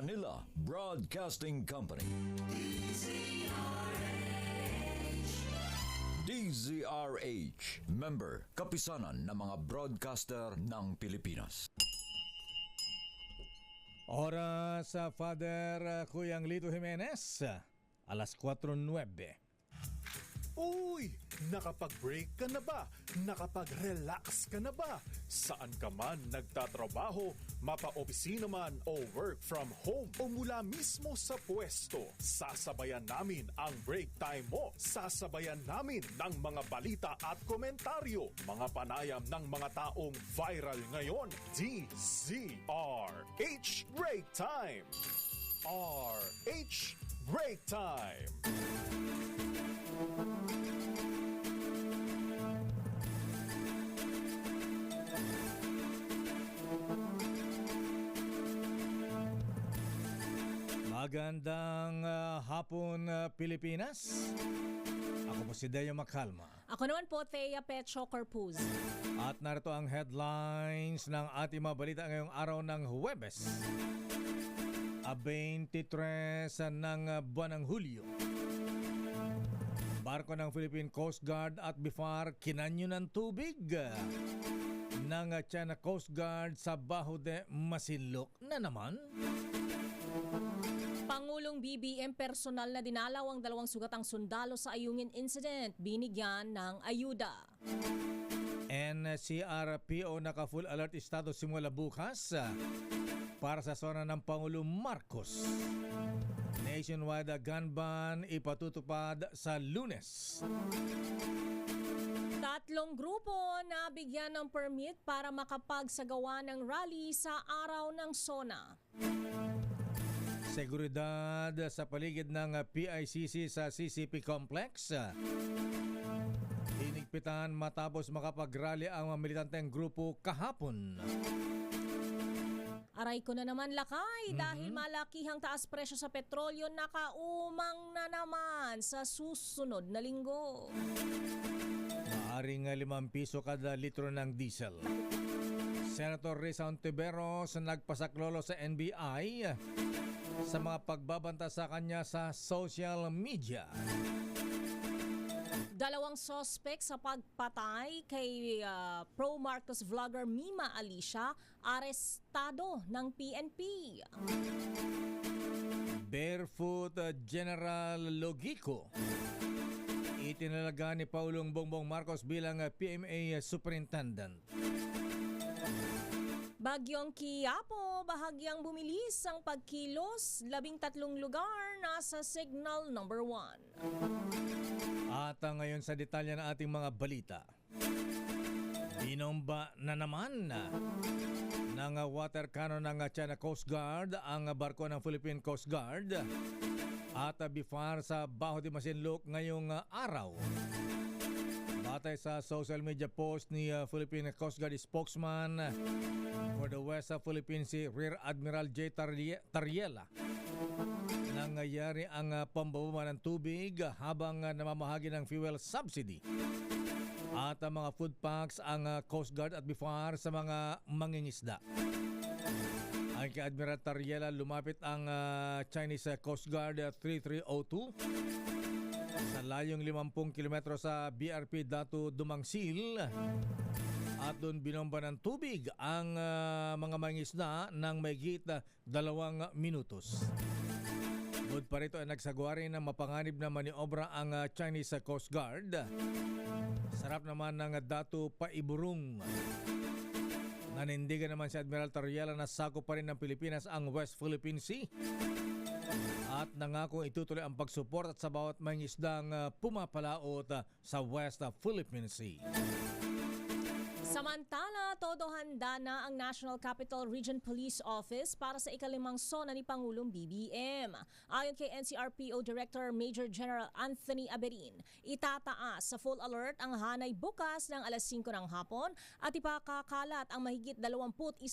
Manila Broadcasting Company. DZRH, member, kapisanan ng mga broadcaster ng Pilipinas. Oras sa Father Kuyang Lito Jimenez, alas 4:09. Uy! Nakapag-break ka na ba? Nakapag-relax ka na ba? Saan ka man nagtatrabaho, mapa-opisina man o work from home o mula mismo sa pwesto, sasabayan namin ang break time mo. Sasabayan namin ng mga balita at komentaryo, mga panayam ng mga taong viral ngayon. DZRH Break Time! RH Break Time! Magandang hapon, Pilipinas. Ako po si Deo Macalma. Ako naman po, Thea Petro Corpuz. At narito ang headlines ng ating mga balita ngayong araw ng Huwebes, 23 ng buwan ng Hulyo. Barko ng Philippine Coast Guard at BIFAR kinanyo ng tubig ng China Coast Guard sa Baho de Masinloc na naman. Pangulong BBM personal na dinalaw ang 2 sugatang sundalo sa Ayungin incident, binigyan ng ayuda. NCRPO naka-full alert estado simula bukas para sa zona ng Pangulo Marcos. Nationwide gun ban ipatutupad sa Lunes. 3 grupo na bigyan ng permit para makapagsagawa ng rally sa araw ng SONA. Seguridad sa paligid ng PICC sa CCP Complex. Hinigpitan matapos makapag-rally ang militanteng grupo kahapon. Aray ko na naman lakay dahil malakihang taas presyo sa petrolyo, nakaumang na naman sa susunod na linggo. Maaring 5 piso kada litro ng diesel. Senator Risa Ontiveros nagpasaklolo sa NBI sa mga pagbabanta sa kanya sa social media. 2 suspect sa pagpatay kay pro-Marcos vlogger Mima Alicia, arestado ng PNP. Barefoot General Logico itinalaga ni Paulong Bongbong Marcos bilang PMA Superintendent. Bagyong Quiapo, bahagyang bumilis ang pagkilos, 13 lugar nasa signal number 1. At ngayon sa detalye ng ating mga balita. Binomba na naman ng water cannon ng China Coast Guard ang barko ng Philippine Coast Guard at BIFAR sa Baho de Masinloc ngayong araw. Batay sa social media post ni Philippine Coast Guard spokesman for the West Philippine Sea, Rear Admiral J. Tariela, nangyayari ang pambababa ng tubig habang namamahagi ng fuel subsidy at mga food packs ang Coast Guard at BIFAR sa mga mangingisda. Ang kay Admiral Tariela, lumapit ang Chinese Coast Guard 3302 sa layong 50 kilometro sa BRP Datu Dumangsil at doon binomba ng tubig ang mga mangisda ng mahigit 2 minutos. Bukod pa rito ay nagsagawa rin ng mapanganib na maniobra ang Chinese Coast Guard. Sarap naman ng Datu Paiburong. Nanindigan naman si Admiral Tariela na sakop pa rin ng Pilipinas ang West Philippine Sea at nangako itutuloy ang pagsuporta sa bawat mangisdang pumapalaot sa West Philippine Sea. Samantala, todo handa na ang National Capital Region Police Office para sa ika-5 SONA ni Pangulong BBM. Ayon kay NCRPO Director Major General Anthony Aberin, itataas sa full alert ang hanay bukas ng alas 5 ng hapon at ipakakalat ang mahigit 21,000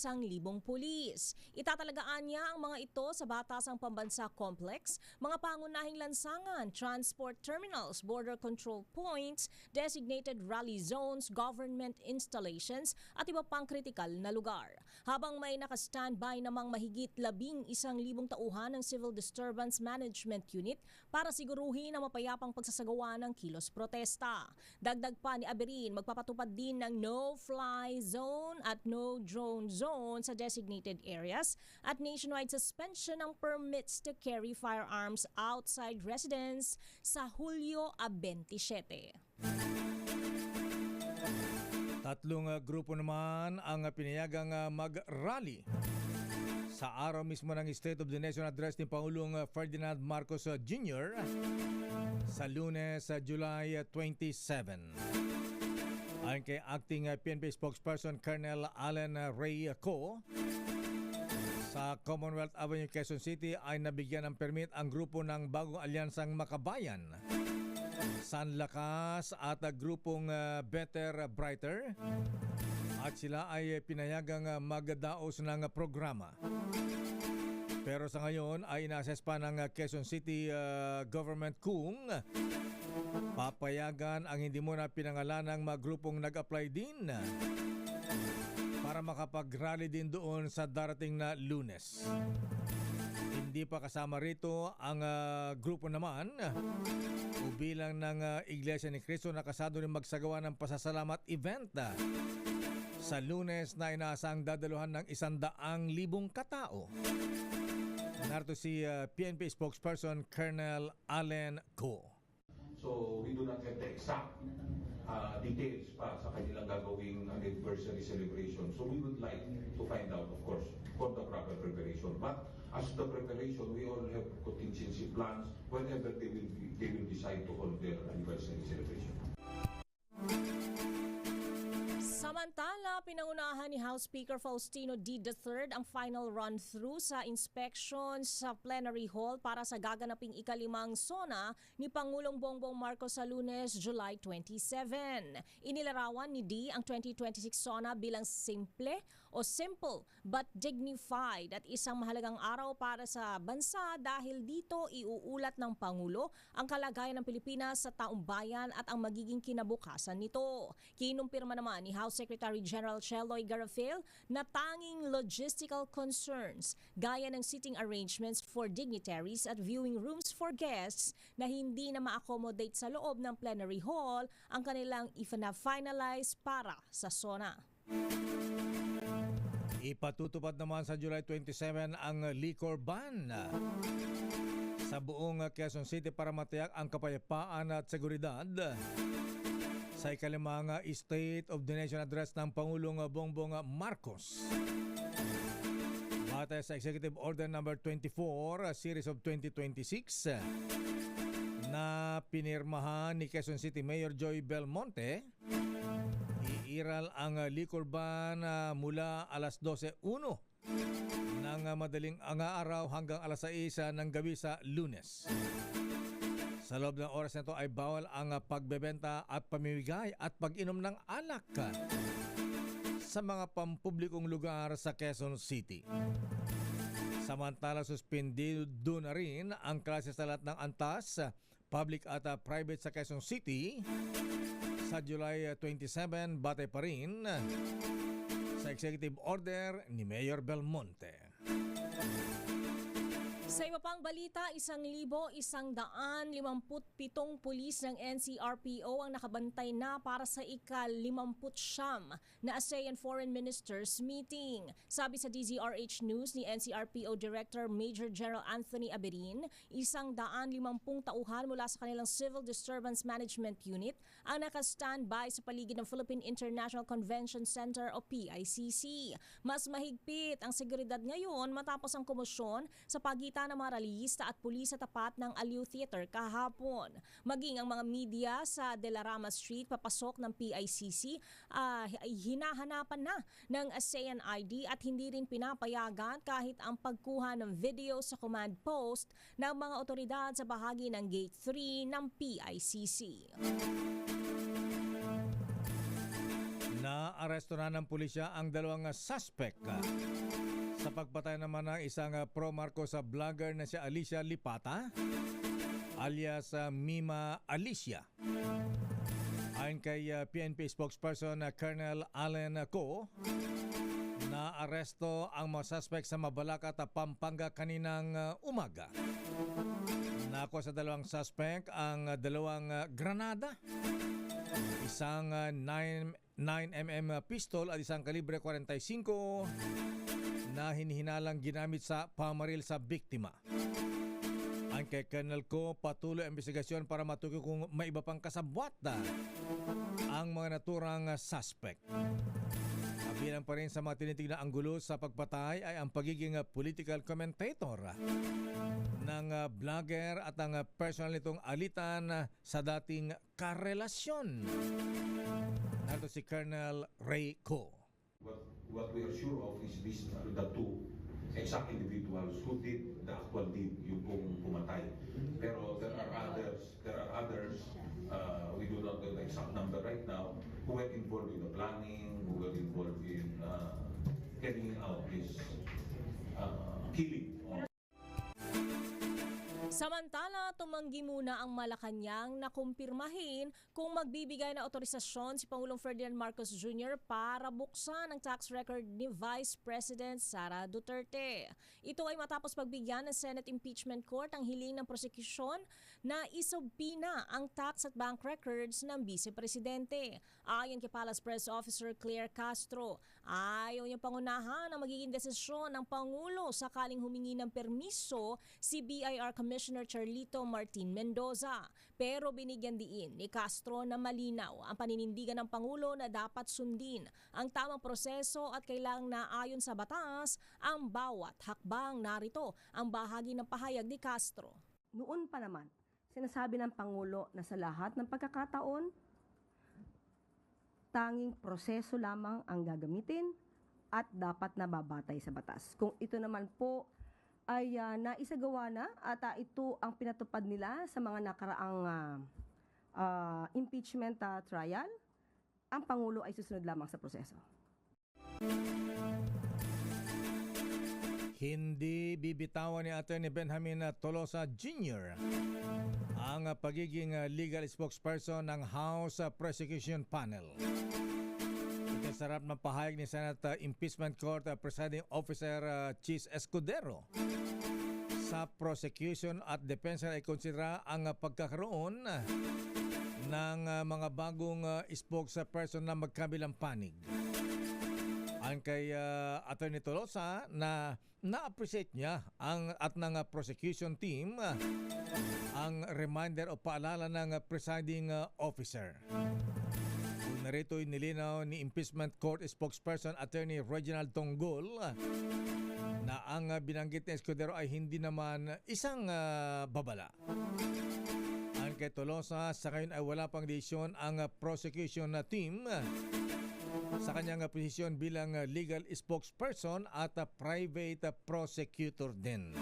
pulis. Itatalagaan niya ang mga ito sa Batasang Pambansa Complex, mga pangunahing lansangan, transport terminals, border control points, designated rally zones, government installations, installations at iba pang kritikal na lugar. Habang may naka-standby namang mahigit 11,000 tauhan ng Civil Disturbance Management Unit para siguruhin ang mapayapang pagsasagawa ng kilos protesta. Dagdag pa ni Aberin, magpapatupad din ng no-fly zone at no-drone zone sa designated areas at nationwide suspension ng permits to carry firearms outside residence sa Hulyo 27. Tatlong grupo naman ang pinayagang mag-rally sa araw mismo ng State of the Nation Address ni Pangulong Ferdinand Marcos Jr. sa Lunes, July 27. Ayon kay Acting PNP Spokesperson Colonel Allen Ray Co, sa Commonwealth Avenue, Quezon City ay nabigyan ng permit ang grupo ng Bagong Alyansang Makabayan, San Lakas at grupong Better Brighter, at sila ay pinayagang magdaos ng programa. Pero sa ngayon ay ina-assess pa ng Quezon City government kung papayagan ang hindi muna pinangalanang mga grupong nag-apply din para makapag-rally din doon sa darating na Lunes. Hindi pa kasama rito ang grupo naman o bilang ng Iglesia ni Cristo na kasado rin magsagawa ng pasasalamat event sa Lunes na inaasang dadaluhan ng 100,000 katao. Narito si PNP spokesperson Colonel Allen Co. So we do not have the exact details pa sa kanilang gagawing anniversary celebration. So we would like to find out, of course, for the proper preparation. But as the preparation, we all have contingency plans whenever they will decide to hold their anniversary celebration. Samantala, pinangunahan ni House Speaker Faustino D. III ang final run-through sa inspection sa plenary hall para sa gaganaping ika-5 SONA ni Pangulong Bongbong Marcos sa Lunes, July 27. Inilarawan ni D ang 2026 SONA bilang simple but dignified at isang mahalagang araw para sa bansa dahil dito iuulat ng Pangulo ang kalagayan ng Pilipinas sa taong bayan at ang magiging kinabukasan nito. Kinumpirma naman ni House Secretary General Cheloy Garafil na tanging logistical concerns gaya ng seating arrangements for dignitaries at viewing rooms for guests na hindi na ma-accommodate sa loob ng plenary hall ang kanilang finalize para sa SONA. Ipatutupad naman sa July 27 ang liquor ban sa buong Quezon City para matiyak ang kapayapaan at seguridad sa ika-5 State of the Nation Address ng Pangulong Bongbong Marcos. Batay sa Executive Order No. 24, Series of 2026 na pinirmahan ni Quezon City Mayor Joy Belmonte, iiral ang liquor ban mula alas 12:01 ng madaling araw hanggang alas 6 ng gabi sa Lunes. Sa loob ng oras na ito ay bawal ang pagbebenta at pamimigay at pag-inom ng alak sa mga pampublikong lugar sa Quezon City. Samantala, suspendido na rin ang klase sa lahat ng antas, public at private sa Quezon City sa July 27, batay pa rin sa executive order ni Mayor Belmonte. Sa iba pang balita, 1,157 pulis ng NCRPO ang nakabantay na para sa ika-50 na ASEAN Foreign Ministers meeting. Sabi sa DZRH News ni NCRPO Director Major General Anthony Aberin, 150 tauhan mula sa kanilang Civil Disturbance Management Unit ang naka-standby sa paligid ng Philippine International Convention Center o PICC. Mas mahigpit ang seguridad ngayon matapos ang komosyon sa pagitan ng mga rallyista at pulis sa tapat ng Aliw Theater kahapon. Maging ang mga media sa De La Rama Street papasok ng PICC ay hinahanapan na ng ASEAN ID at hindi rin pinapayagan kahit ang pagkuha ng video sa command post ng mga otoridad sa bahagi ng Gate 3 ng PICC. Naaresto na ng pulisya ang 2 suspect sa pagpatay naman ng isang pro-Marcos vlogger na si Alicia Lipata alias Mima Alicia. Ayon kay PNP spokesperson Colonel Allen Co, na aresto ang mga suspect sa Mabalacat, Pampanga kaninang umaga. Nako sa dalawang suspect ang dalawang granada, isang 9mm pistol at isang kalibre 45 na hinihinalang ginamit sa pamaril sa biktima. Ang kay Colonel Co, patuloy ang investigasyon para matukoy kung may iba pang kasabwat ang mga naturang suspect. Kabilang pa rin sa mga tinitingnan anggulo sa pagpatay ay ang pagiging political commentator ng vlogger at ang personal nitong alitan sa dating karelasyon. Narito si Colonel Ray Co. What we are sure of is the two exact individuals who did the actual deed, yung pumatay. Pero there are others, we do not know the exact number right now, who were involved in the planning, who were involved in carrying out this killing. Samantala, tumanggi muna ang Malacanang na kumpirmahin kung magbibigay na otorisasyon si Pangulong Ferdinand Marcos Jr. para buksan ang tax record ni Vice President Sara Duterte. Ito ay matapos pagbigyan ng Senate Impeachment Court ang hiling ng prosekusyon na isubpina ang tax at bank records ng Vice Presidente. Ayon kay Palace Press Officer Claire Castro, ayaw niyang pangunahan ang magiging desisyon ng Pangulo sakaling humingi ng permiso si BIR Commissioner Charlito Martin Mendoza. Pero binigyan diin ni Castro na malinaw ang paninindigan ng Pangulo na dapat sundin ang tamang proseso at kailangang naayon sa batas ang bawat hakbang. Narito ang bahagi ng pahayag ni Castro. Noon pa naman, sinasabi ng Pangulo na sa lahat ng pagkakataon, tanging proseso lamang ang gagamitin at dapat nababatay sa batas. Kung ito naman po ay naisagawa na at ito ang pinatupad nila sa mga nakaraang impeachment trial, ang Pangulo ay susunod lamang sa proseso. Hindi bibitawan ni Atty. Benjamin Tolosa Jr. ang pagiging legal spokesperson ng House Prosecution Panel. Ito ay sarap ng pahayag ni Senate Impeachment Court Presiding Officer Chis Escudero. Sa prosecution at depensa ay konsidera ang pagkakaroon ng mga bagong spokesperson na magkabilang panig. Ayon kay Atty. Tolosa na na-appreciate niya at ng prosecution team ang reminder o paalala ng presiding officer. Narito'y nilinaw ni Impeachment Court spokesperson Attorney Reginald Tonggol na ang binanggit ni Escudero ay hindi naman isang babala. Ayon kay Tolosa, sa ngayon ay wala pang desisyon ang prosecution team sa kanyang posisyon bilang legal spokesperson at private prosecutor din.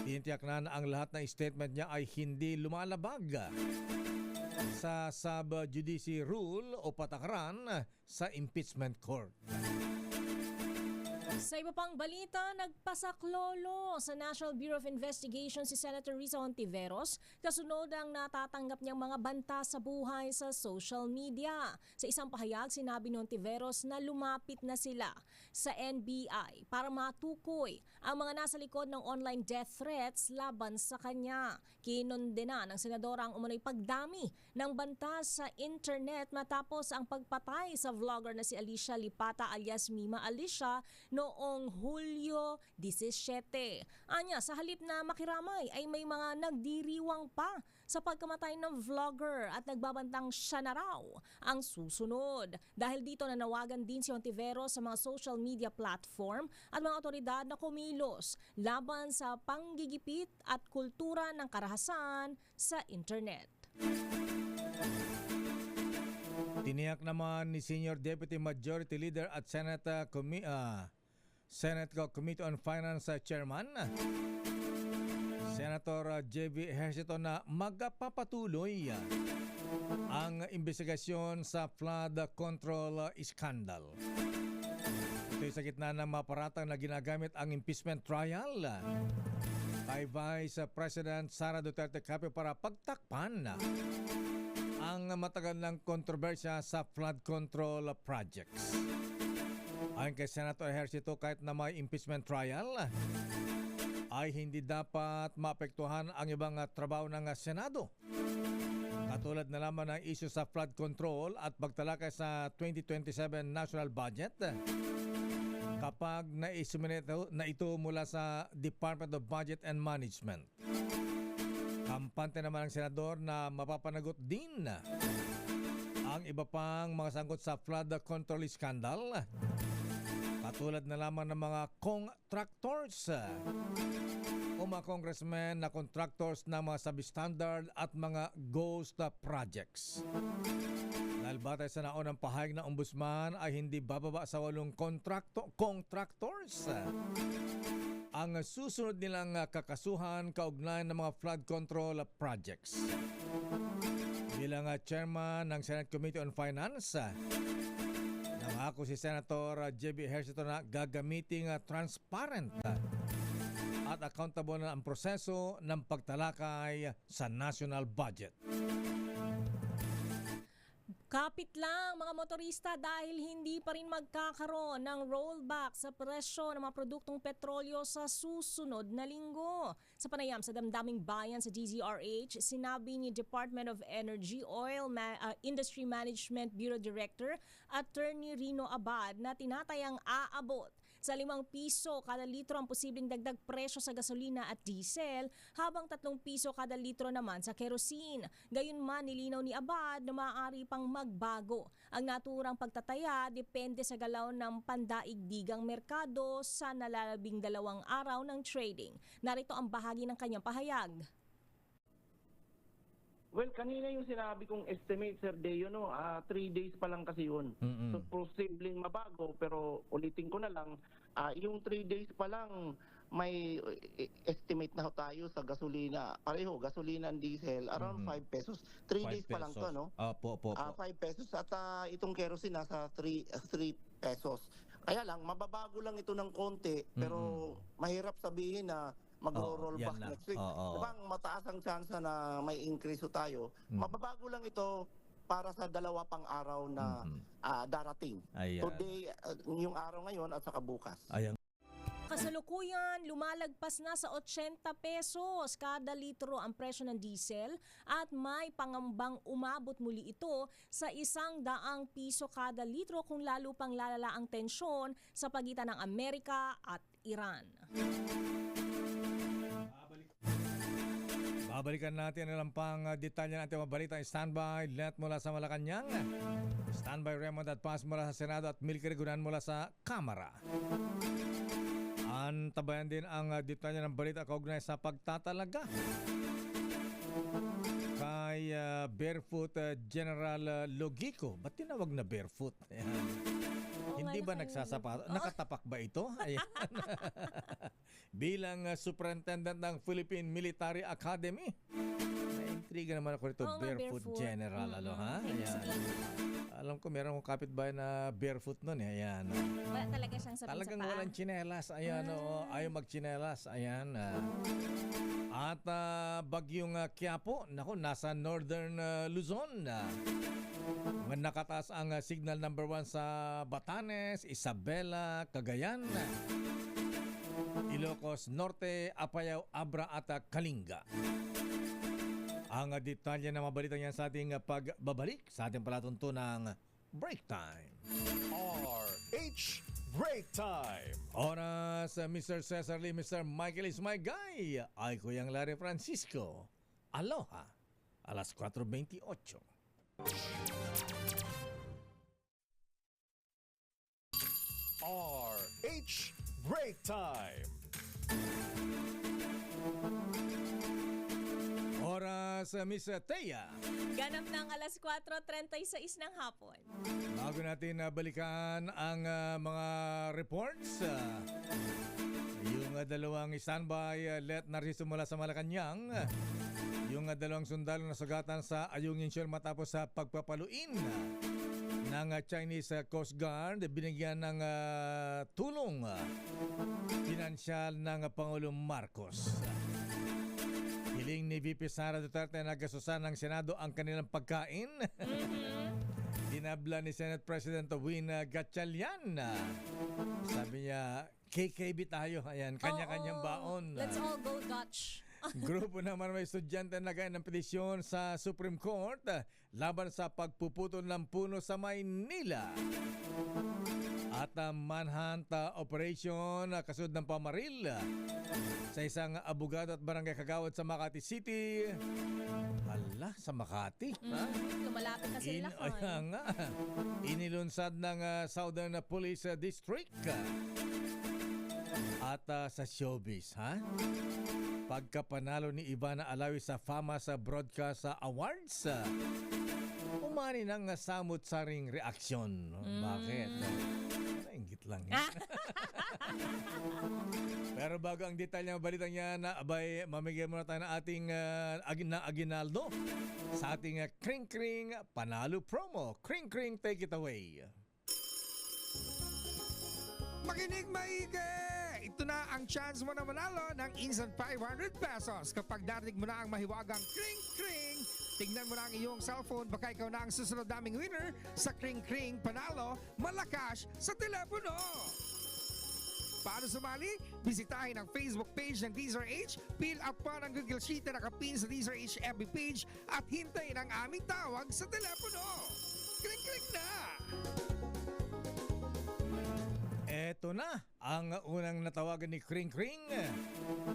Tinitiyak na ang lahat ng statement niya ay hindi lumalabag sa sub-judice rule o patakaran sa impeachment court. Sa iba pang balita, nagpasaklolo sa National Bureau of Investigation si Senator Risa Hontiveros kasunod ang natatanggap niyang mga banta sa buhay sa social media. Sa isang pahayag, sinabi ni Hontiveros na lumapit na sila sa NBI para matukoy ang mga nasa likod ng online death threats laban sa kanya. Kinondena ng senadora ang umunoy pagdami ng banta sa internet matapos ang pagpatay sa vlogger na si Alicia Lipata alias Mima Alicia noong Hulyo 17. Anya, sa halip na makiramay ay may mga nagdiriwang pa sa pagkamatay ng vlogger at nagbabantang siya na raw ang susunod. Dahil dito nanawagan din si Hontiveros sa mga social media platform at mga otoridad na kumilos laban sa panggigipit at kultura ng karahasan sa internet. Tiniyak naman ni Senior Deputy Majority Leader at Senate Committee on Finance Chairman Senator J.B. Ejercito na magpapatuloy ang investigasyon sa flood control scandal. Ito'y sa gitna ng maparatang na ginagamit ang impeachment trial kay Vice President Sara Duterte Capiz para pagtakpan ang matagal ng kontrobersya sa flood control projects. Ayon kay Senator Ejercito, kahit na may impeachment trial, ay hindi dapat maapektuhan ang ibang trabaho ng Senado. Katulad na lamang ng issue sa flood control at pagtalakay sa 2027 national budget kapag naisumina na ito mula sa Department of Budget and Management. Kampante naman ng senador na mapapanagot din ang iba pang mga sangkot sa flood control scandal, katulad na lamang ng mga contractors o mga congressmen na contractors ng mga substandard at mga ghost projects. Dahil batay sa naunang pahayag ng ombudsman ay hindi bababa sa 8 contractors ang susunod nilang kakasuhan kaugnay ng mga flood control projects. Bilang chairman ng Senate Committee on Finance, nangako si Senator J.B. Ejercito na gagamiting transparent at accountable na ang proseso ng pagtalakay sa national budget. Kapit lang mga motorista dahil hindi pa rin magkakaroon ng rollback sa presyo ng mga produktong petrolyo sa susunod na linggo. Sa panayam sa damdaming bayan sa DZRH, sinabi ni Department of Energy Industry Management Bureau Director Attorney Rino Abad na tinatayang aabot sa 5 piso kada litro ang posibleng dagdag presyo sa gasolina at diesel, habang 3 piso kada litro naman sa kerosene. Gayunman, nilinaw ni Abad na maaari pang magbago ang naturang pagtataya depende sa galaw ng pandaigdigang merkado sa nalalabing 2 araw ng trading. Narito ang bahagi ng kanyang pahayag. Well, kanina yung sinabi kong estimate, Sir Deo, 3 days pa lang kasi yun. So, posibleng mabago, pero ulitin ko na lang, yung 3 days pa lang, may estimate na tayo sa gasolina. Pareho, gasolina and diesel, around 5 pesos. 3 days pa lang to, no? Po. 5 pesos at itong kerosene nasa 3 pesos. Kaya lang, mababago lang ito ng konti, pero mahirap sabihin na magro-roll back next week. Diba, mataas ang chance na may increase tayo. Mababago lang ito para sa 2 pang araw na darating. Ayan. Today, yung araw ngayon at saka bukas. Ayan. Kasalukuyan, lumalagpas na sa 80 pesos kada litro ang presyo ng diesel at may pangambang umabot muli ito sa 100 piso kada litro kung lalo pang lalala ang tensyon sa pagitan ng Amerika at Iran. Babalikan natin ang pang detalye ng ating mga balita. Standby, Let mula sa Malacanang. Standby, Raymond at Paz mula sa Senado at Milky Regunan mula sa Kamara. Antabayan din ang detalye ng balita kaugnay sa pagtatalaga kay Barefoot General Logico. Ba't tinawag na barefoot? Hindi ba nagsasapatos? Nakatapak ba ito? Ayan. Bilang superintendent ng Philippine Military Academy. Naintriga naman ako rito, barefoot general. Ayan. Alam ko meron akong kapitbahay na barefoot nun. Ayan. Wala talaga siyang sabihin talagang sa paa. walang tsinelas. Ayan, ayaw magtsinelas. Ayan. At bagyong Quiapo, nasa northern Luzon. Nakataas ang signal number 1 sa Batanes, Isabela, Cagayan, Ilocos Norte, Apayao, Abra at Kalinga. Ang detalye ng mga balita niyan sa ating pagbabalik sa ating palatuntunang Break Time. RH Break Time. Oras, Mr. Cesar Lee, Mr. Michael is my guy. Ay, Kuyang Larry Francisco. Aloha. Alas 4:28. RH Break Time. Oras, Miss Thea. Ganap ng alas 4:36 ng hapon. Bago natin balikan ang mga reports, yung 2 standby, Let Narciso mula sa Malacanang, yung 2 sundalo na sugatan sa Ayungin Shore matapos sa pagpapaluin ng Chinese Coast Guard, binigyan ng tulong pinansyal ng Pangulong Marcos. Hiling ni VP Sara Duterte na gasusan ng Senado ang kanilang pagkain. Dinabla ni Senate President Win Gatchalian. Sabi niya, KKB tayo. Ayan, kanya-kanyang baon. Let's all go Dutch. Grupo naman may estudyante na nagaya ng petisyon sa Supreme Court laban sa pagpuputol ng puno sa Maynila. At manhunt operation kasunod ng pamaril sa isang abogado at barangay kagawad sa Makati City. Hala, sa Makati. Lumalapit na sila. Ayan nga. Inilunsad ng Southern Police District. At sa showbiz, ha? Pagkapanalo ni Ivana Alawi sa Fama sa Broadcast Awards, umani ng samut-saring reaksyon. Bakit? Inggit lang yan. Pero bago ang detalye ng balitang yan, abay, mamigay muna tayo ng ating aginaldo sa ating Kring Kring Panalo promo. Kring Kring, take it away. Makinig maigi! Ito na ang chance mo na manalo ng instant 500 pesos kapag darinig mo na ang mahiwagang Kring Kring. Tingnan mo na ang iyong cellphone, baka ikaw na ang susunod naming winner sa Kring Kring Panalo Malakas sa telepono. Paano sumali? Bisitahin ang Facebook page ng DZRH, fill up pa ng Google Sheet na nakapin sa DZRH FB page at hintayin ang aming tawag sa telepono. Kring Kring na! Eto na ang unang natawagan ni Kring Kring.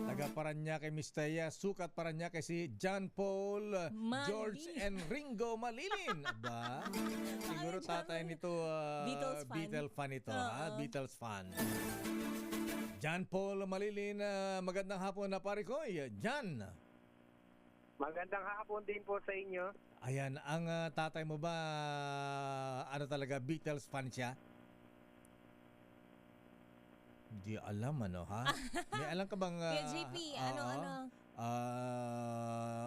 Taga Paranaque, Mistaya, sukat Paranaque si John Paul George and Ringo Malilin. Aba, siguro tatay nito Beatles fan ito, ha? Beatles fan. John Paul Malilin, magandang hapon na pare ko. John. Magandang hapon din po sa inyo. Ayan, ang tatay mo ba ano talaga, Beatles fan siya? Hindi alam ha? May alam ka bang JP,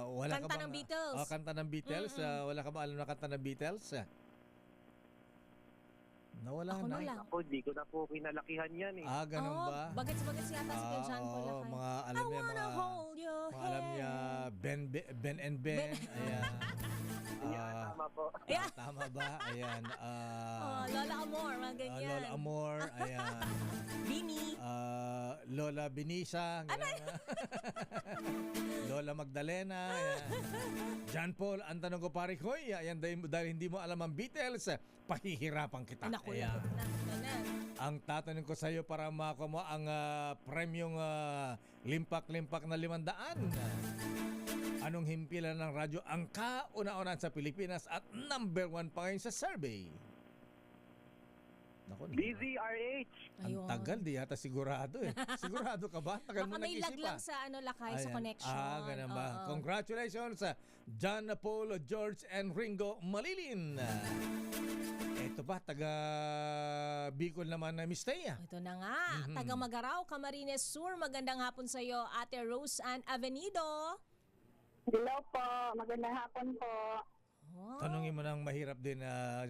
wala kanta ka bang, ng Beatles. Kanta ng Beatles. Wala ka ba alam na kanta ng Beatles? Nawala Ako na. lang. Ako, di ko na po kinalakihan yan eh. Ganun ba? Bagets-bagets yata si kay John Paul Lakay. Mga alam I niya, wanna hold your mga alam niya, Ben and Ben. Ayan. Tama po. Tama ba? Ayan. Lola Amor, mga ganyan. Lola Amor. Ayan. Bini. Lola Benisa. Lola Magdalena. Ayan. John Paul, ang tanong ko pare ko, ayan, dahil hindi mo alam ang Beatles, pahihirapan kita. Naku, Ayan. na. Ang tatanong ko sa iyo para makuha mo ang premyong limpak-limpak na 500. Anong himpilan ng radyo ang kauna-unan sa Pilipinas at number 1 pa ngayon sa survey? Naku, DZRH. ang tagal, di yata sigurado eh. Sigurado ka ba? Tagal mo Baka may nag-isip lag lang sa Lakay, sa Ayan. connection. Ganun ba? Oo. Congratulations sa John Paul, George and Ringo Malilin. Ito ba, taga Bicol naman na Mistaya. Ito na nga, taga Magaraw, Camarines Sur. Magandang hapon sa iyo, Ate Rose Ann Avenido. Hello po, magandang hapon po. Tanungin mo ng mahirap din na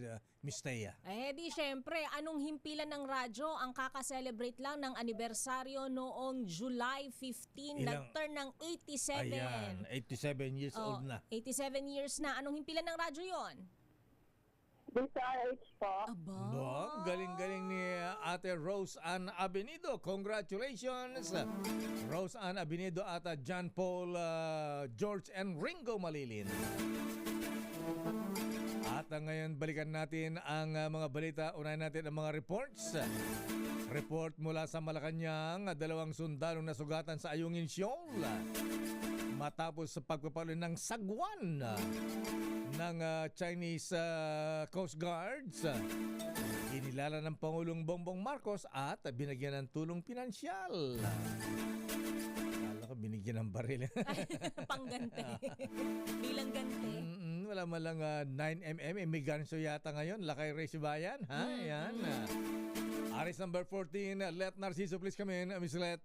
Mistaya. Di syempre, anong himpilan ng radyo ang kaka-celebrate lang ng anibersaryo noong July 15, nag-turn ng 87. Ayan, 87 years old na. 87 years na. Anong himpilan ng radyo yon? DZRH po. Ba, galing-galing ni Ate Rose Ann Avenido. Congratulations, Rose Ann Avenido at John Paul, George and Ringo Malilin. At ngayon balikan natin ang mga balita. Unahin natin ang mga reports. Report mula sa Malacanang, 2 sundalong nasugatan sa Ayungin Shoal matapos sa pagpapalo ng sagwan ng Chinese Coast Guards. Inilala ng Pangulong Bongbong Marcos at binigyan ng tulong pinansyal. Kala ko binigyan ng baril. Panggante. Bilang gante. Wala man lang 9mm. May ganso yata ngayon. Lakay Race Bayan. Ayan. Aris number 14. Let Narciso please come in. Miss Let.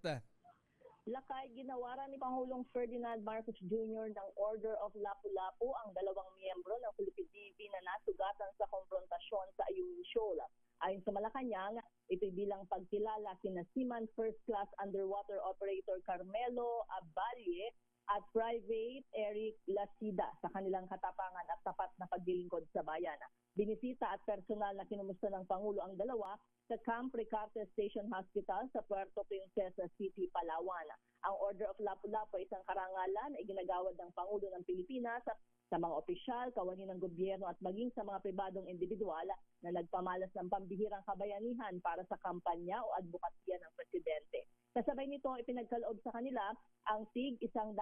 Lakay, ginawaran ni Pangulong Ferdinand Marcos Jr. ng Order of Lapu-Lapu ang 2 miyembro ng Philippine Navy na nasugatan sa konfrontasyon sa Ayungin Shoal. Ayon sa Malacanang, ito'y bilang pagkilala kina Seaman First Class Underwater Operator Carmelo Aballe at Private Eric Lasida sa kanilang katapangan at tapat na paglilingkod sa bayan. Binisita at personal na kinumusta ng Pangulo ang dalawa sa Camp Ricarte Station Hospital sa Puerto Princesa City, Palawan. Ang Order of Lapu-Lapu ay isang karangalan na iginagawad ng Pangulo ng Pilipinas sa mga opisyal, kawani ng gobyerno at maging sa mga pribadong individual na nagpamalas ng pambihirang kabayanihan para sa kampanya o advokasya ng presidente. Kasabay nito, ipinagkaloob sa kanila ang tig 100,000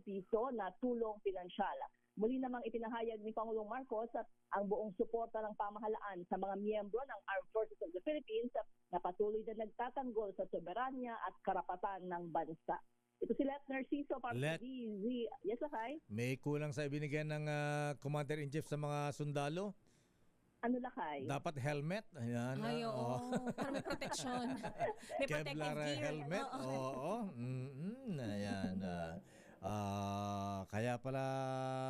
piso na tulong pinansyal. Muli namang ipinahayag ni Pangulong Marcos ang buong suporta ng pamahalaan sa mga miyembro ng Armed Forces of the Philippines na patuloy na nagtatanggol sa soberanya at karapatan ng bansa. Ito si Let Narciso para sa DZ. Yes, Lakay? May kulang sa ibinigyan ng Commander-in-Chief sa mga sundalo? Ano, Lakay? Dapat helmet. Ayan. Ay, oo. Para may protection. May protective Kevlar gear. helmet. Oo. Ayan. Kaya pala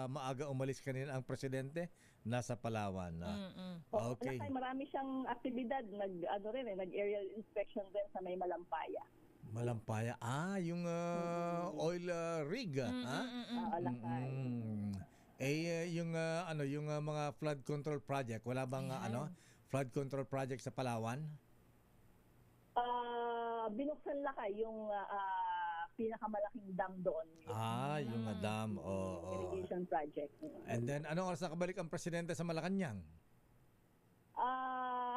maaga umalis kanina ang presidente, nasa Palawan. Okay. Lakay, marami siyang aktibidad. Nag-aerial inspection din sa may Malampaya. Malampaya. Yung oil rig. Lakay. Yung mga flood control project, wala bang flood control project sa Palawan? Binuksan, Lakay, yung pinakamalaking dam doon. Yung dam. Irrigation project. And then, anong oras nakabalik ang presidente sa Malacanang?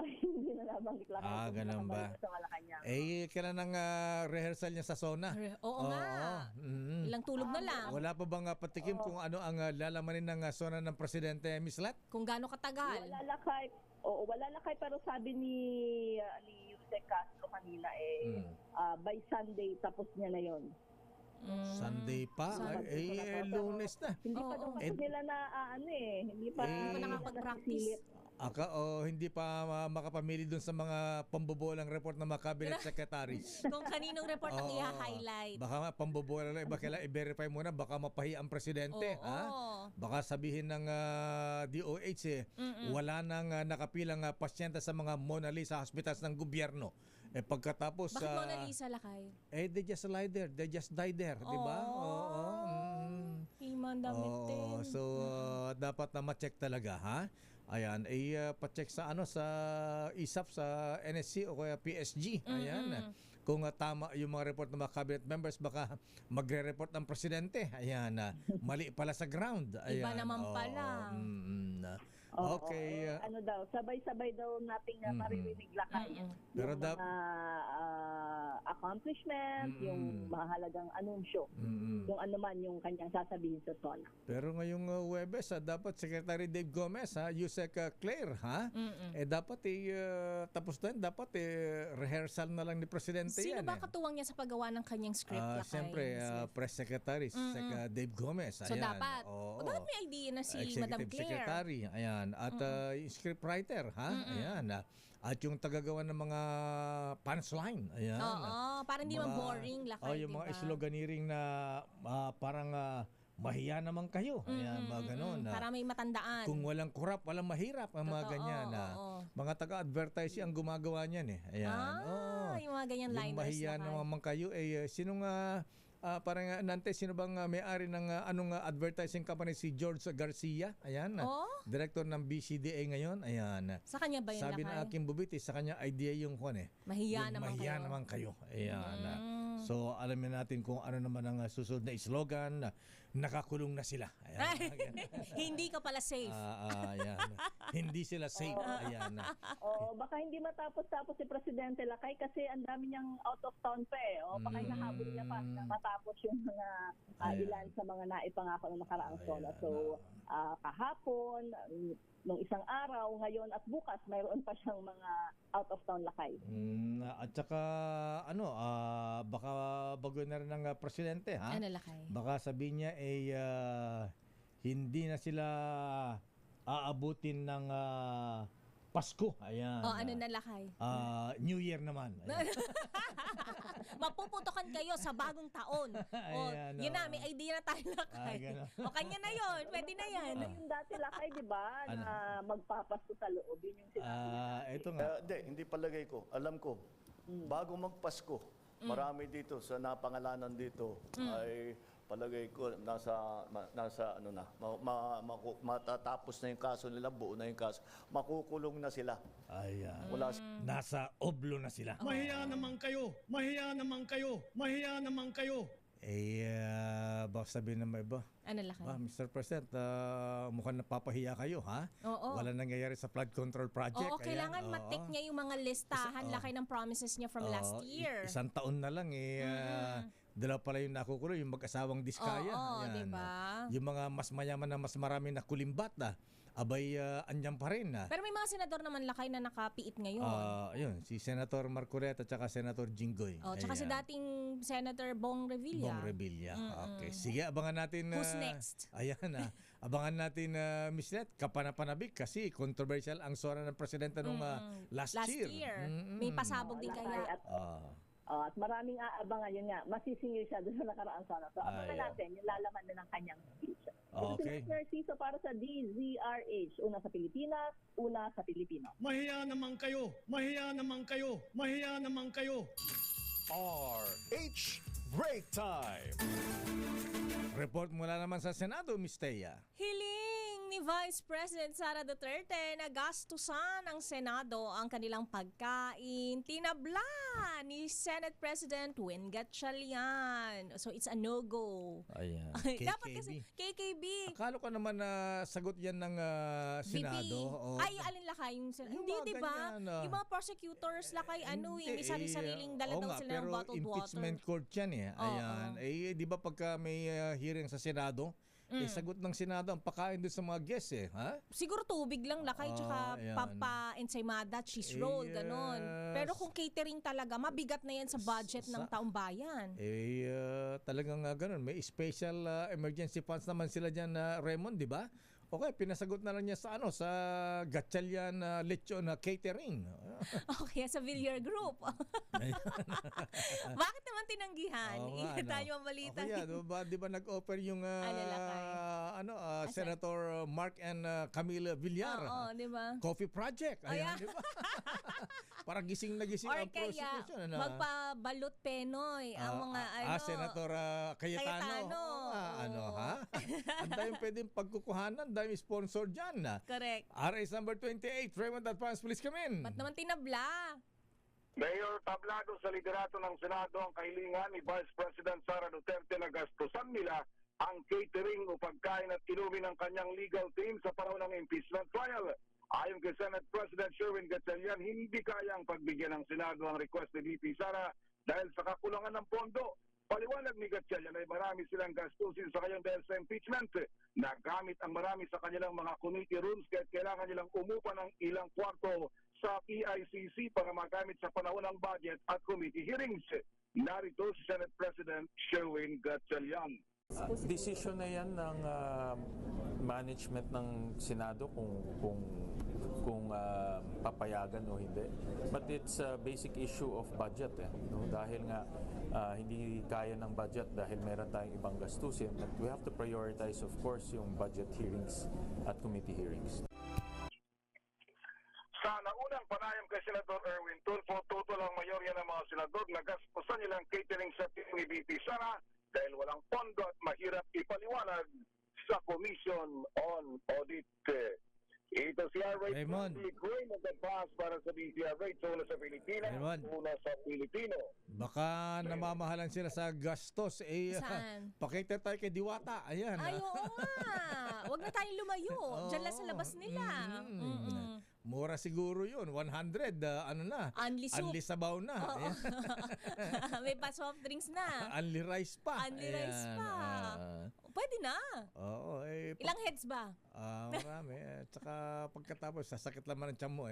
Hindi na nabanggit, Lakay. Ganun ba? Sa Malacanang. Kailan ang rehearsal niya sa SONA? Oo nga. Ilang tulog na lang. Wala pa bang patikim kung ano ang lalamanin ng SONA ng presidente, Miss Lat? Kung gaano katagal. Wala, Lakay, pero sabi ni Yusek Castro kanina by Sunday tapos niya na yon. Sunday pa? Lunes na. Hindi pa daw kasi nila na hindi pa nakapag-practice. Hindi pa makapamili dun sa mga pambobolang report ng mga cabinet secretaries. Kung kaninong report ang i-highlight. Baka pambobola lang, kailangan i-verify muna, baka mapahi ang presidente. Baka sabihin ng DOH wala nang nakapilang pasyente sa mga Mona Lisa hospitals ng gobyerno. Pagkatapos... Bakit Mona Lisa, Lakay? They just lie there. They just die there. Diba? Iman damit din. So, dapat na ma-check talaga, ha? Ayan, pa-check sa sa ISAP, sa NSC o kaya PSG. Ayan. Kung tama yung mga report ng mga cabinet members, baka magre-report ang presidente. Ayan, mali pala sa ground. Ayan. Iba naman pala. Okay. Sabay-sabay daw nating maririnig, Lakay. Pero yung mga accomplishment, yung mahalagang anunsyo, yung ano man yung kanyang sasabihin sa SONA. Pero ngayong Huwebes, dapat Secretary Dave Gomez, Yusek Claire, dapat tapos na, dapat rehearsal na lang ni Presidente. Sino ba katuwang niya sa paggawa ng kanyang script, Lakay? Siyempre, Press Secretary, Dave Gomez. So dapat may idea na si Madam Executive Claire. Secretary, ayan. At script writer, Ayan. At yung tagagawa ng mga punchline, ayan. Para hindi naman boring, Lakay, yung mga sloganeering na parang mahiya naman kayo. Ayan, mga ganon. Para may matandaan. Kung walang kurap, walang mahirap, ang mga ganyan. Mga taga-advertising ang gumagawa niyan. Ayan. Yung mga ganyan liners. Yung mahiya naman kayo, sinong parang nante, sino bang may-ari ng anong advertising company? Si George Garcia, ayan, director ng BCDA ngayon, ayan. Sa kanya ba yun, sabi ng aking bubiti, sa kanya idea yung mahiya naman kayo. Ayan. So alamin natin kung ano naman ang susunod na slogan. Nakakulong na sila. Ayan. Hindi ka pala safe. Ayan. Hindi sila safe. Ayan. Baka hindi matapos-tapos si Presidente, Lakay, kasi ang dami niyang out of town pa baka nahabol niya pa na matapos yung mga ilan sa mga naipangako ng nakaraang SONA. So kahapon, nung isang araw, ngayon at bukas, mayroon pa siyang mga out of town, Lakay. At saka baka bago na rin ng presidente, ha? Ano, Lakay? Baka sabihin niya hindi na sila aabutin ng Pasko. Ayan. Ano na, Lakay? New Year naman. Mapuputokan kayo sa bagong taon. Yun na, may idea na tayo, Lakay. Kanya na yun. Pwede na yan. Yung dati, Lakay, di ba, na magpapasko sa loob. Yun yung sinabi. Ito nga. Hindi palagay ko. Alam ko, bago magpasko, marami dito sa napangalanan dito ay Palagay ko nasa ano na, matatapos na yung kaso nila, buo na yung kaso. Makukulong na sila. Ayan. Wala Nasa oblo na sila. Mahiya naman kayo! Mahiya naman kayo! Mahiya naman kayo! Baka sabihin na may ba? Ano lakay? Mr. President, mukhang napapahiya kayo, ha? Oo. Wala nangyayari sa flood control project. Oo, kailangan matik niya yung mga listahan lakay ng promises niya from last year. Isang taon na lang dalawa pala yung nakukulong, yung mag-asawang Diskaya. Oo, Ayan. diba? Yung mga mas mayaman na mas marami na kulimbat na, abay andyan pa rin. Pero may mga senador naman lakay na nakapiit ngayon. Yun, si Senator Marcoleta at saka Senator Jinggoy. Tsaka si dating Senator Bong Revilla. Bong Revilla. Okay. Sige, abangan natin. Who's next? Ayan abangan natin, Miss Net, kapanapanabik kasi controversial ang sora ng presidente nung last year. May pasabog din kaya. At maraming aabangan yun nga. Masisingil siya doon sa nakaraang sana. So abangan natin yung lalaman na ng kanyang speech. Okay. Narciso para sa DZRH. Una sa Pilipinas, una sa Pilipino. Mahiya naman kayo! Mahiya naman kayo! Mahiya naman kayo! RH Break Time! Report mula naman sa Senado, Miss Thea. Hiling ni Vice President Sara Duterte na gastusan ng Senado ang kanilang pagkain. Tinabla ni Senate President Win Gatchalian. So it's a no-go. Ayan. Dapat kasi KKB. Akala ko naman na sagot yan ng Senado. Ay, alin lakay yung Senado? Hindi, di ba? Yung mga prosecutors lakay, may sari-sariling dala daw sila ng bottled water. Pero impeachment court yan Ayan. Di ba pagka may hearing sa Senado, sagot ng Senado ang pakain doon sa mga guests ha? Siguro tubig lang lakay tsaka papa-ensaymada, cheese roll, ganon. Pero kung catering talaga, mabigat na yan sa budget ng taong bayan. Talagang ganon. May special emergency funds naman sila dyan, Raymond, di ba? Okay, pinasagot na lang niya sa sa Gatchalian Lechon catering. Okay, sa Villar Group. Bakit naman tinanggihan? Tayo ang balita. Okay, di ba nag-offer yung Senator Mark and Camille Villar? Oo, di ba? Coffee Project. Ayan, di ba? Parang gising na gising ang prosecution. Magpabalot Penoy ang mga Senator Cayetano. Ang dahil pwedeng pagkukuhanan, dahil sponsor dyan. Correct. RS number 28, Raymond Advance, please come in. Ba't naman tinabla? Mayor tablado sa liderato ng Senado ang kahilingan ni Vice President Sara Duterte na gastusan nila ang catering o pagkain at inumin ng kanyang legal team sa panahon ng impeachment trial. Ayon kay Senate President Sherwin Gatchalian, hindi kayang pagbigyan ng Senado ang request ni VP Sara dahil sa kakulangan ng pondo. Paliwanag ni Gatchalian ay marami silang gastusin sa kanyang dahil sa impeachment. Nagamit ang marami sa kanilang mga committee rooms kaya kailangan nilang umupa ng ilang kwarto sa PICC para magamit sa panahon ng budget at committee hearings. Narito si Senate President Sherwin Gatchalian. Decision na yan ng management ng Senado kung papayagan o hindi. But it's a basic issue of budget dahil nga hindi kaya ng budget dahil meron tayong ibang gastusin. But we have to prioritize of course yung budget hearings at committee hearings. Sa naunang panayam kay Senator Erwin Tulfo, total ang mayorya ng mga senador na gastusan nilang catering sa team ni VP Sara dahil walang pondo at mahirap ipaliwanag sa Commission on Audit. Ito si Raymond. Raymond Advance para sa DZRH, una sa Pilipinas, una sa Pilipino. Baka namamahalan sila sa gastos. Saan? Pakita tayo kay Diwata. Ayan. Ay, oo nga. Huwag na tayong lumayo. Diyan lang sa labas nila. Mura siguro yun. 100. Unli sabaw na. May pa soft drinks na. Unli rice pa. Unli rice pa. Pwede na. Oo. Ilang heads ba? Marami. Tsaka pagkatapos, sasakit naman ang tiyan mo.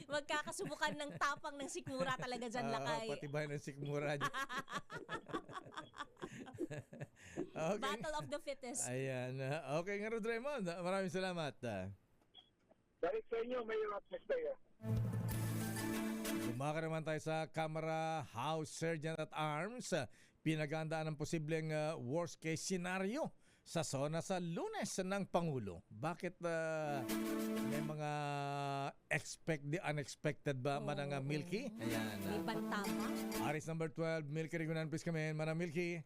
Magkakasubukan ng tapang ng sikmura talaga dyan, lakay. Pati ba ng sikmura dyan? Okay. Battle of the fittest. Ayan. Okay nga Rod Raymond. Maraming salamat. Balik sa inyo, Mayor at Ms. Thea. Lumaka naman tayo sa Camera House Sergeant at Arms. Pinagandaan ng posibleng worst case scenario sa SONA sa Lunes ng Pangulo. Bakit may mga expect the unexpected ba, Manang Milky? Ayan. May banta ba? Aris number 12, Milky Rigunan, please come in. Manang Milky.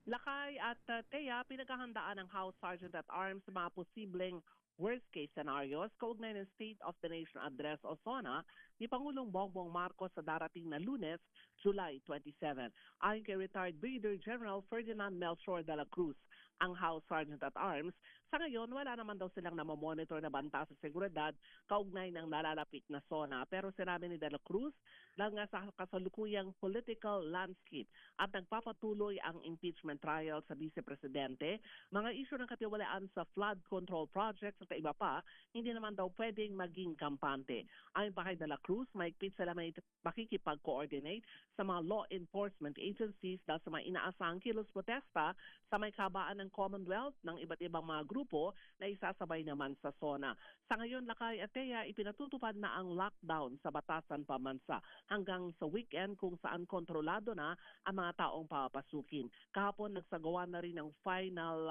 Lakay at Thea, pinaghahandaan ng House Sergeant at Arms sa mga posibleng worst-case scenarios kaugnay ng State of the Nation Address o SONA ni Pangulong Bongbong Marcos sa darating na Lunes, July 27. Ayon kay retired Brigadier General Ferdinand Melchor de la Cruz, ang House Sergeant at Arms, sa ngayon wala naman daw silang namamonitor na banta sa seguridad kaugnay ng nalalapit na SONA. Pero sinabi ni de la Cruz, dahil nga sa kasalukuyang political landscape at nagpapatuloy ang impeachment trial sa Vice Presidente, mga isyu ng katiwalaan sa flood control projects at iba pa, hindi naman daw pwedeng maging kampante. Ayon pa kay de la Cruz, maigpit sila may makikipag-coordinate sa mga law enforcement agencies dahil sa mga inaasahang kilos protesta sa may kabaan ng Commonwealth ng iba't ibang mga grupo na isasabay naman sa SONA. Sa ngayon, Lakay at Thea, ipinatutupad na ang lockdown sa batasan pambansa hanggang sa weekend kung saan kontrolado na ang mga taong papasukin. Kahapon, nagsagawa na rin ang final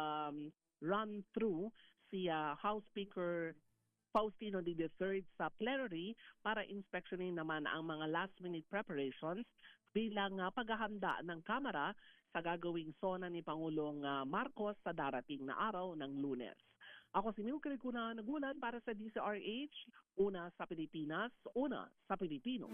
run-through si House Speaker Faustino D. III sa plenary para inspeksyonin naman ang mga last-minute preparations bilang paghahanda ng Kamara sa gagawing SONA ni Pangulong Marcos sa darating na araw ng Lunes. Ako si Milky Rigunan, nagulat para sa DCRH, una sa Pilipinas, una sa Pilipino.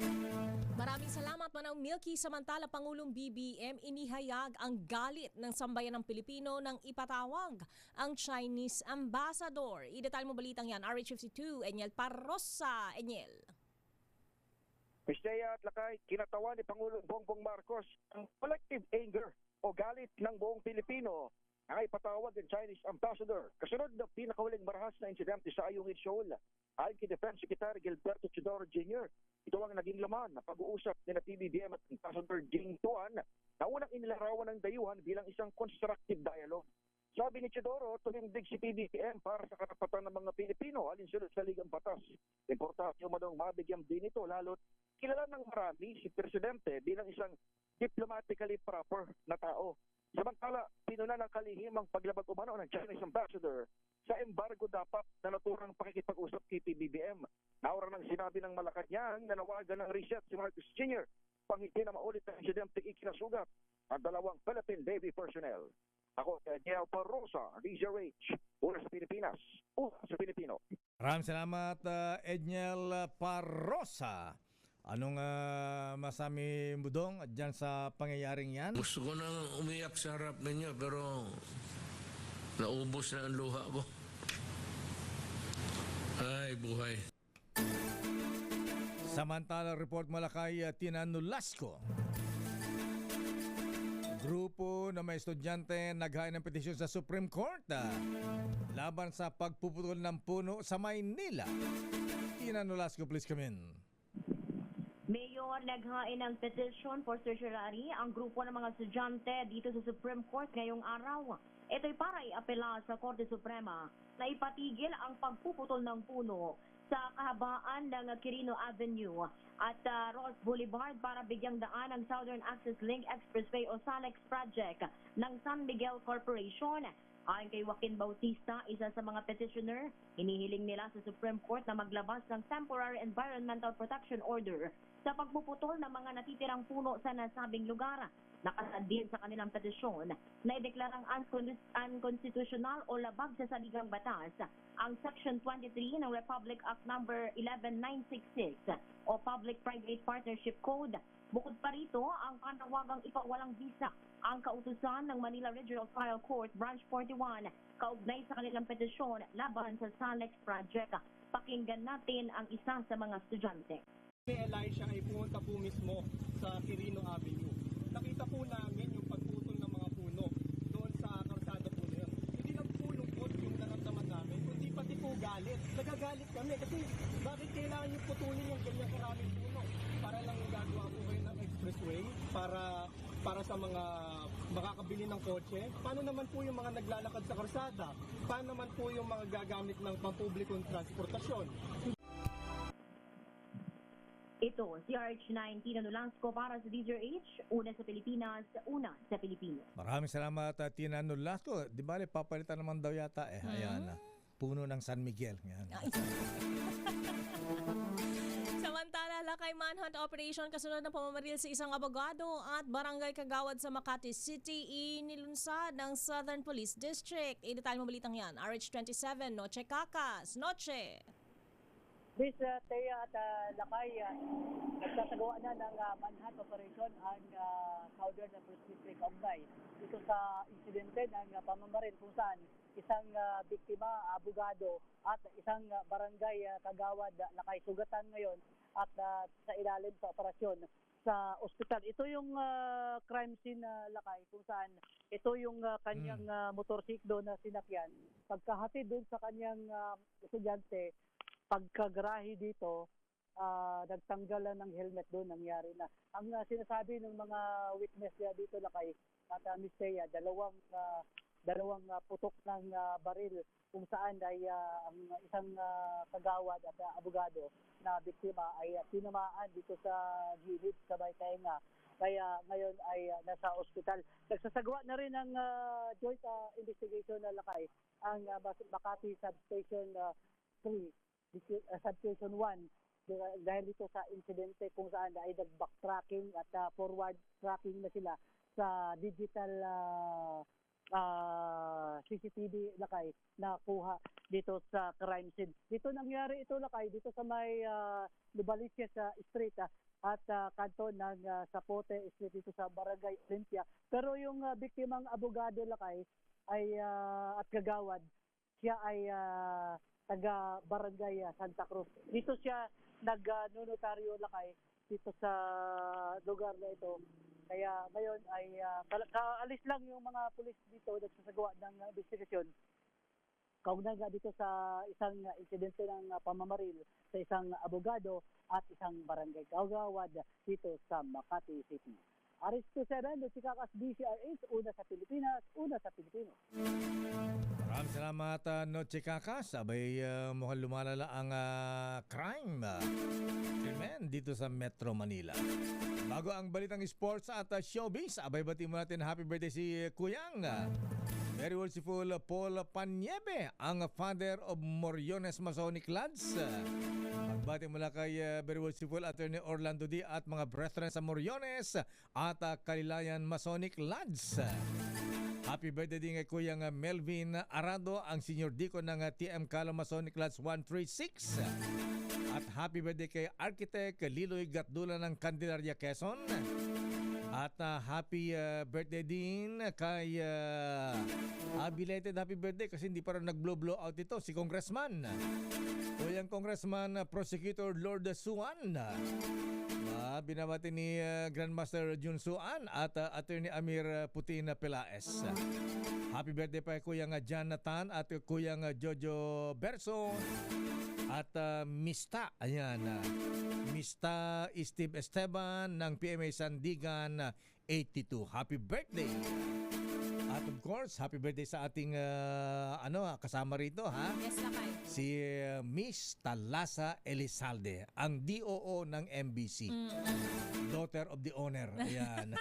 Maraming salamat, Manang Milky. Samantala, Pangulong BBM inihayag ang galit ng sambayan ng Pilipino nang ipatawag ang Chinese ambassador. Idetalye mo balitang yan, RH52, Enyel Parrosa. Enyel. Misdeya at Lakay, kinatawa ni Pangulong Bongbong Marcos ang collective anger o galit ng buong Pilipino ang ipatawag ng Chinese ambassador. Kasunod ng pinakahuling marahas na insidente sa Ayungin Shoal, ayon kay Defense Secretary Gilberto Chidoro Jr., ito ang naging laman na pag-uusap ni na PBBM at Ambassador Jing Tuan na unang inilarawan ng dayuhan bilang isang constructive dialogue. Sabi ni Chidoro, tumindig si PBBM para sa karapatan ng mga Pilipino alinsunod sa Ligang Batas. Importante umanong mabigyan din ito lalo't kilala ng marami si Presidente bilang isang diplomatically proper na tao. Samantala, pinuna ng kalihim ang paglabag umano ng Chinese ambassador sa embargo dapat na naturang pakikipag-usap kay PBBM. Naura nang sinabi ng Malacanang na nawagan ng reset si Marcos Jr. pang hindi na maulit ang insidente ikinasugat ang dalawang Philippine Navy personnel. Ako si Daniel Parrosa, DZRH, una sa Pilipinas, una sa Pilipino. Maraming salamat, Edniel Parrosa. Anong masami mo dong dyan sa pangyayaring yan? Gusto ko nang umiyak sa harap ninyo pero naubos na ang luha ko. Ay, buhay. Samantala, report mula kay Tina Nolasco. Grupo na may estudyante naghain ng petisyon sa Supreme Court laban sa pagpuputol ng puno sa Maynila. Tina Nolasco, please come in. Mayor, naghain ng petition for certiorari ang grupo ng mga estudyante dito sa Supreme Court ngayong araw. Ito'y para iapela sa Korte Suprema na ipatigil ang pagpuputol ng puno sa kahabaan ng Quirino Avenue at Ross Boulevard para bigyang daan ang Southern Access Link Expressway o SALEX project ng San Miguel Corporation. Ayon kay Joaquin Bautista, isa sa mga petitioner, hinihiling nila sa Supreme Court na maglabas ng Temporary Environmental Protection Order sa pagpuputol ng mga natitirang puno sa nasabing lugar. Nakasaad din sa kanilang petisyon na ideklarang unconstitutional o labag sa saligang batas ang Section 23 ng Republic Act No. 11966 o Public-Private Partnership Code. Bukod pa rito, ang panawagang ipawalang visa ang kautusan ng Manila Regional Trial Court Branch 41 kaugnay sa kanilang petisyon laban sa SALEX project. Pakinggan natin ang isa sa mga estudyante. Si Elisha ay pumunta po mismo sa Quirino Avenue. Nakita po namin yung pagputol ng mga puno doon sa karsada po na yun. Hindi lang po lungkot yung naramdaman namin, kundi pati po galit. Nagagalit kami kasi bakit kailangan yung putulin yung ganyan karaming puno? Para lang gagawa po kayo ng expressway para sa mga makakabili ng kotse. Paano naman po yung mga naglalakad sa karsada? Paano naman po yung mga gagamit ng pampublikong transportasyon? Ito, si RH19 na Nolasco para sa DZRH, una sa Pilipinas, una sa Pilipino. Maraming salamat, Tina Nolasco. Di ba, papalitan naman daw yata eh. Ayan, puno ng San Miguel. Yan. Samantala, lakay manhunt operation kasunod ng pamamaril sa isang abogado at barangay Kagawad sa Makati City inilunsad ng Southern Police District. Detalye mo balitang yan. RH27, Noche Cacas. Noche! Miss Thea at Lakay, nagsasagawa na ng manhunt operation ang Southern Police District of Nay. Ito sa insidente ng pamamaril kung saan isang biktima, abogado at isang barangay Kagawad Lakay sugatan ngayon at sa ilalim sa operasyon sa ospital. Ito yung crime scene Lakay kung saan ito yung kanyang motorsiklo na sinakyan. Pagkahatid doon sa kanyang estudyante, pagkagrahe dito, nagtanggal ng helmet doon, nangyari na. Ang sinasabi ng mga witness dito Lakay at Miss Thea, dalawang putok ng baril kung saan ay ang isang kagawad at abogado na biktima ay tinamaan dito sa gilid sa may tenga. Kaya ngayon ay nasa ospital. Nagsasagawa na rin ng joint investigation na Lakay ang Makati Substation 3, Substation 1 dahil dito sa insidente kung saan ay nag-backtracking at forward tracking na sila sa digital CCTV Lakay na kuha dito sa crime scene. Dito nangyari ito Lakay dito sa may Lubaliches Street at kanto ng Sapote Street dito sa Barangay Olympia. Pero yung biktimang abogado Lakay ay at kagawad, siya ay taga Barangay Santa Cruz. Dito siya nag-notaryo Lakay dito sa lugar na ito. Kaya ngayon ay kaalis lang yung mga pulis dito nagsasagawa ng investigasyon. Kaugnay nga dito sa isang insidente ng pamamaril sa isang abogado at isang barangay kagawad dito sa Makati City. RH27, Chikakas DCRH, una sa Pilipinas, una sa Pilipino. Maraming salamat, Noche Cacas. Abay, mukhang lumalala ang crime dito sa Metro Manila. Bago ang balitang sports at showbiz, abay bati mo natin happy birthday si Kuyang. Very worshipful Paul Paniebe, ang father of Moriones Masonic Lads. Magbati mula kay very worshipful Attorney Orlando D at mga brethren sa Moriones at Kalilayan Masonic Lads. Happy birthday din kay Kuyang Melvin Arado, ang senior deacon ng TM Kala Masonic Lads 136. At happy birthday kay Architect Liloy Gatdula ng Candelaria, Quezon. At happy birthday din kay belated happy birthday kasi hindi pa rin nag-blow out ito si Congressman. Kuyang Congressman Prosecutor Lord Suan. Binabati ni Grandmaster Jun Suan at Attorney Amir Putin Pelaes. Happy birthday pa kay Kuyang Jonathan at Kuyang Jojo Berso. At Mista, ayan, Mista Steve Esteban ng PMA Sandigan 82. Happy birthday! At of course, happy birthday sa ating kasama rito, ha? Yes, Lakay. Si Miss Talasa Elizalde, ang DOO ng MBC. Daughter of the owner. Ayan.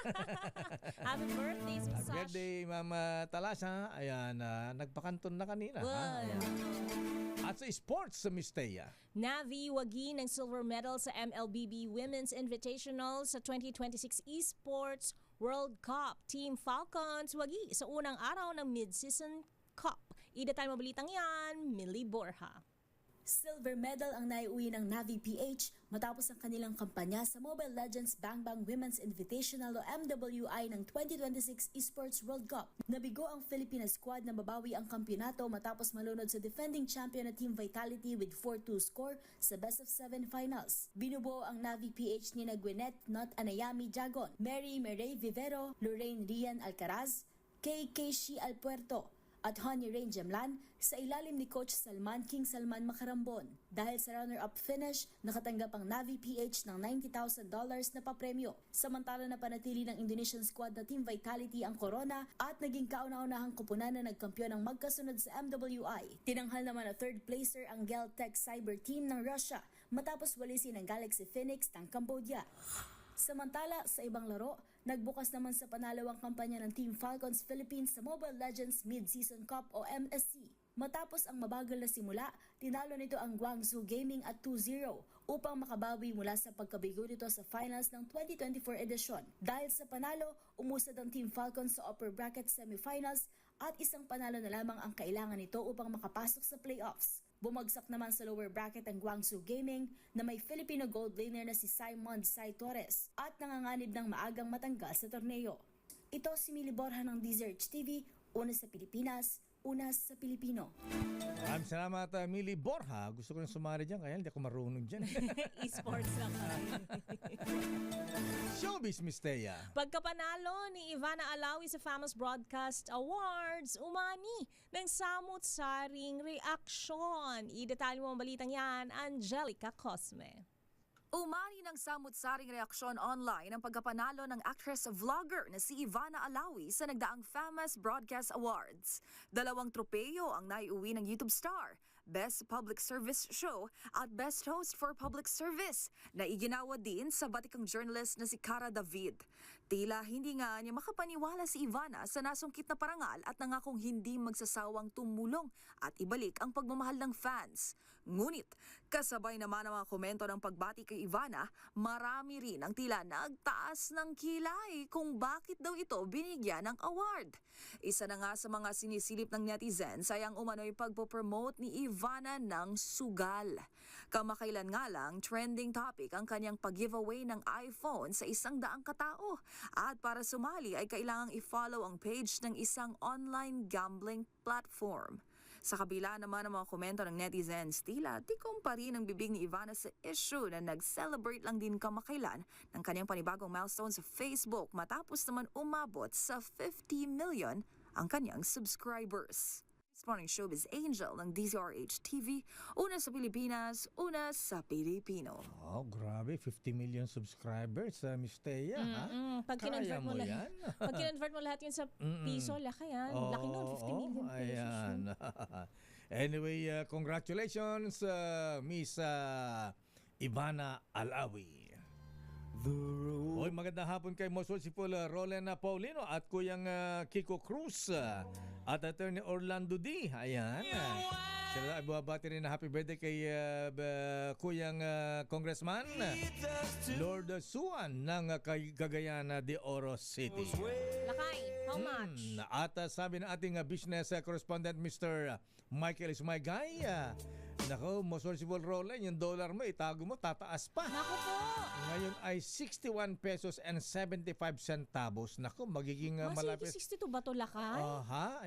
Happy birthday, Miss Happy birthday, Mama Talasa. Ayan, nagpakanton na kanina. Ha? Ayan. At sa sports, Miss Thea. Navi wagi ng silver medal sa MLBB Women's Invitational sa 2026 Esports World Cup. Team Falcons wagi sa unang araw ng Mid-Season Cup. Idatay mabalitang yan, Millie Borja. Silver medal ang naiuwi ng Navi PH matapos ang kanilang kampanya sa Mobile Legends Bang Bang Women's Invitational o MWI ng 2026 Esports World Cup. Nabigo ang Philippines squad na babawi ang kampyonato matapos malunod sa defending champion na Team Vitality with 4-2 score sa best of 7 finals. Binubuo ang Navi PH ni Gwyneth Not Anayami Jagon, Mary Merey Vivero, Lorraine Rian Alcaraz, Kay Keishi Alpuerto, at Honey Rain Jamlan sa ilalim ni Coach Salman King Salman Makarambon. Dahil sa runner-up finish, nakatanggap ang Navi PH ng $90,000 na papremyo. Samantala na panatili ng Indonesian squad na Team Vitality ang corona at naging kauna-unahang kupunan na nagkampiyon ng magkasunod sa MWI. Tinanghal naman na third placer ang Geltech Cyber Team ng Russia matapos walisin ng Galaxy Phoenix ng Cambodia. Samantala, sa ibang laro, nagbukas naman sa panalo ang kampanya ng Team Falcons Philippines sa Mobile Legends Mid-Season Cup o MSC. Matapos ang mabagal na simula, tinalo nito ang Guangzhou Gaming at 2-0 upang makabawi mula sa pagkabigo nito sa finals ng 2024 edisyon. Dahil sa panalo, umusad ang Team Falcons sa upper bracket semifinals at isang panalo na lamang ang kailangan nito upang makapasok sa playoffs. Bumagsak naman sa lower bracket ang Guangzhou Gaming na may Filipino gold laner na si Simon Sai Torres at nanganganib ng maagang matanggal sa torneo. Ito si Mili Borja ng DZRH TV, una sa Pilipinas, una sa Pilipino. Maraming salamat, Mili Borja. Gusto ko nang sumari dyan, kaya hindi ako marunong dyan. Esports lang. Showbiz, Miss Thea. Pagkapanalo ni Ivana Alawi sa Famous Broadcast Awards, umani ng samut-saring reaksyon. Idetalye mo ang balitang yan, Angelica Cosme. Umani ng samut-saring reaksyon online ang pagkapanalo ng actress-vlogger na si Ivana Alawi sa nagdaang Famous Broadcast Awards. 2 tropeyo ang naiuwi ng YouTube star, Best Public Service Show at Best Host for Public Service na iginawa din sa batikang journalist na si Cara David. Tila hindi nga niya makapaniwala si Ivana sa nasungkit na parangal at nangakong hindi magsasawang tumulong at ibalik ang pagmamahal ng fans. Ngunit, kasabay naman ang mga komento ng pagbati kay Ivana, marami rin ang tila nagtaas ng kilay kung bakit daw ito binigyan ng award. Isa na nga sa mga sinisilip ng netizens ay ang umano'y pagpopromote ni Ivana ng sugal. Kamakailan nga lang, trending topic ang kanyang pag-giveaway ng iPhone sa 100 katao. At para sumali ay kailangang i-follow ang page ng isang online gambling platform. Sa kabila naman ng mga komento ng netizens, tila tikom pa rin ang bibig ni Ivana sa issue na nag-celebrate lang din kamakailan ng kanyang panibagong milestone sa Facebook matapos naman umabot sa 50 million ang kanyang subscribers. Morning Showbiz Angel ng DZRH TV, una sa Pilipinas, una sa Pilipino. Oh, grabe, 50 million subscribers, Miss Thea, ha? Pag kinonvert mo lahat, pag kinonvert mo lahat yun sa piso, laki yan. Laki nun, 50 million pesos. Ayan. Anyway, congratulations, Miss Ivana Alawi. Hoy, magandang hapon kay Most Worshipful Roland Paulino at Kuyang Kiko Cruz at Attorney Orlando D. Ayan. Sila ay buwabati rin na happy birthday kay Kuyang Congressman Lord Suan ng Cagayan de Oro City. Lakay, how much? At sabi ng ating business correspondent Mr. Michael Ismaygay, nako, Most Worshipful Roland, yung dollar mo, itago mo, tataas pa. Nako po. Ngayon ay 61 pesos and 75 centavos. Nako, magiging malapit. 62 ba to, Lakay?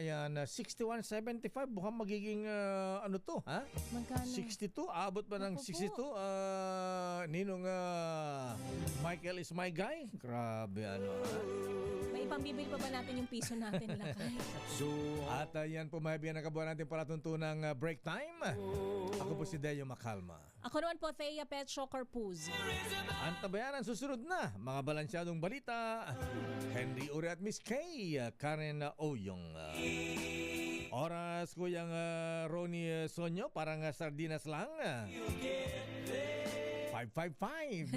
Ayan, 61.75. Mukhang magiging ano to, ha? Magkano? 62. Abot ba ng 62? Ninong Michael is my guy. Grabe, ano, ha? May ipambibili pa ba natin yung piso natin, Lakay? At yan po, mahibigan ang kabuhan natin palatuntunang break time. Ako po si Deo Macalma. Ako naman po, Thea Petro Corpuz. Ang tabayan ang susunod na mga balansyadong balita. Henry Uri at Miss Kay, Karen Oyong. Oras Kuyang Ronnie Sonyo, parang sardinas lang. 5:55.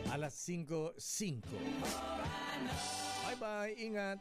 Alas 5:05. Bye-bye, ingat.